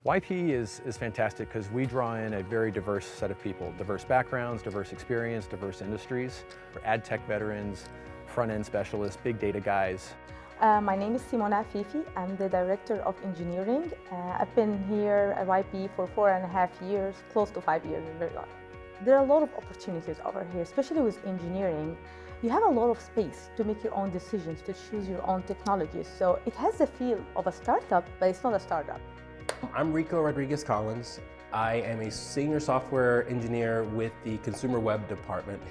YP is fantastic because we draw in a very diverse set of people, diverse backgrounds, diverse experience, diverse industries. We're ad tech veterans, front-end specialists, big data guys. My name is Simona Afifi. I'm the Director of Engineering. I've been here at YP for 4.5 years, close to 5 years in very long. There are a lot of opportunities over here, especially with engineering. You have a lot of space to make your own decisions, to choose your own technologies. So it has the feel of a startup, but it's not a startup. I'm Rico Rodriguez-Collins. I am a senior software engineer with the consumer web department.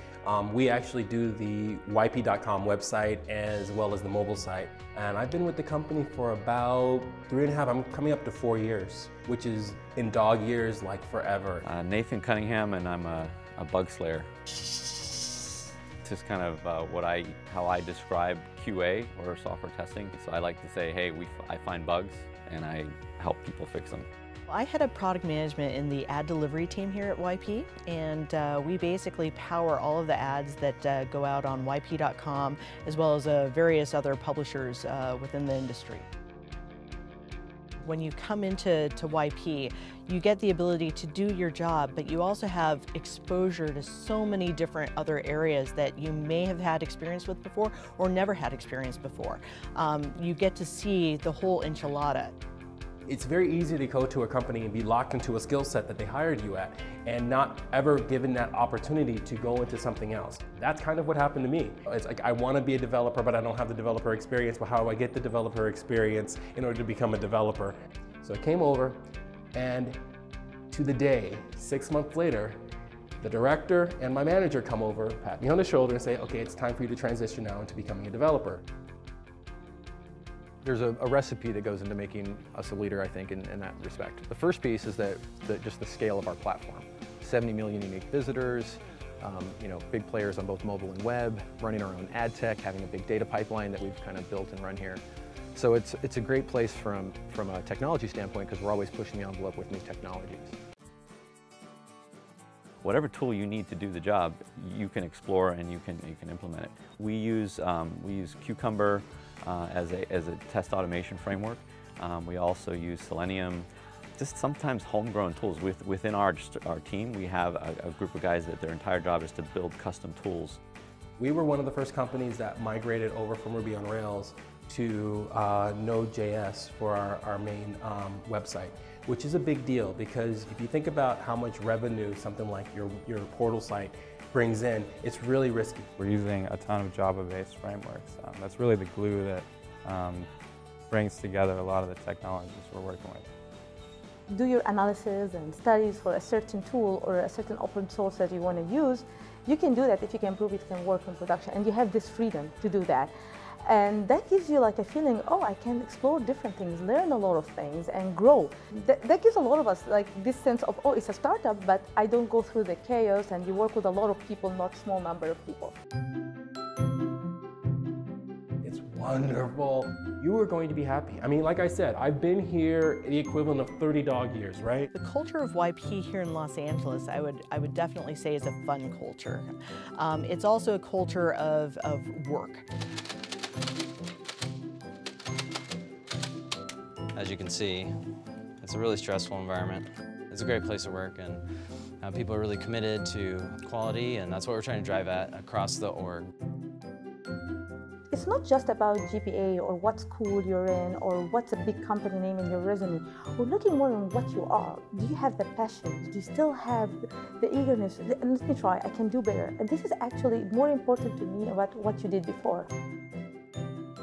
We actually do the YP.com website as well as the mobile site. And I've been with the company for about 3.5, I'm coming up to 4 years, which is in dog years like forever. Nathan Cunningham, and I'm a bug slayer. It's just kind of how I describe QA or software testing. So I like to say, hey, I find bugs and I help people fix them. I head up product management in the ad delivery team here at YP, and we basically power all of the ads that go out on YP.com as well as various other publishers within the industry. When you come into YP, you get the ability to do your job, but you also have exposure to so many different other areas that you may have had experience with before or never had experience before. You get to see the whole enchilada. It's very easy to go to a company and be locked into a skill set that they hired you at and not ever given that opportunity to go into something else. That's kind of what happened to me. It's like I want to be a developer, but I don't have the developer experience. But how do I get the developer experience in order to become a developer? So I came over, and to the day, 6 months later, the director and my manager come over, pat me on the shoulder and say, okay, it's time for you to transition now into becoming a developer. There's a recipe that goes into making us a leader, I think, in that respect. The first piece is that just the scale of our platform. 70 million unique visitors, big players on both mobile and web, running our own ad tech, having a big data pipeline that we've kind of built and run here. So it's a great place from a technology standpoint because we're always pushing the envelope with new technologies. Whatever tool you need to do the job, you can explore and you can implement it. We use Cucumber as a test automation framework. We also use Selenium, just sometimes homegrown tools. Within our team, we have a group of guys that their entire job is to build custom tools. We were one of the first companies that migrated over from Ruby on Rails to Node.js for our main website, which is a big deal because if you think about how much revenue something like your portal site brings in, it's really risky. We're using a ton of Java-based frameworks. That's really the glue that brings together a lot of the technologies we're working with. Do your analysis and studies for a certain tool or a certain open source that you want to use. You can do that if you can prove it can work in production, and you have this freedom to do that. And that gives you like a feeling, oh, I can explore different things, learn a lot of things, and grow. That gives a lot of us like this sense of, oh, it's a startup, but I don't go through the chaos, and you work with a lot of people, not small number of people. It's wonderful. You are going to be happy. I mean, like I said, I've been here the equivalent of 30 dog years, right? The culture of YP here in Los Angeles, I would definitely say is a fun culture. It's also a culture of work. As you can see, it's a really stressful environment. It's a great place to work, and people are really committed to quality, and that's what we're trying to drive at across the org. It's not just about GPA or what school you're in or what's a big company name in your resume. We're looking more on what you are. Do you have the passion? Do you still have the eagerness? Let me try, I can do better. And this is actually more important to me about what you did before.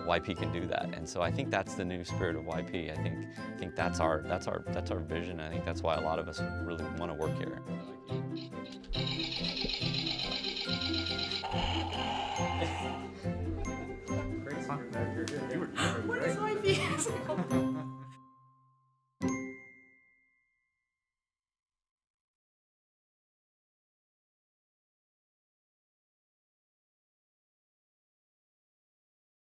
YP can do that, and so I think that's the new spirit of YP. I think that's our vision. I think that's why a lot of us really want to work here.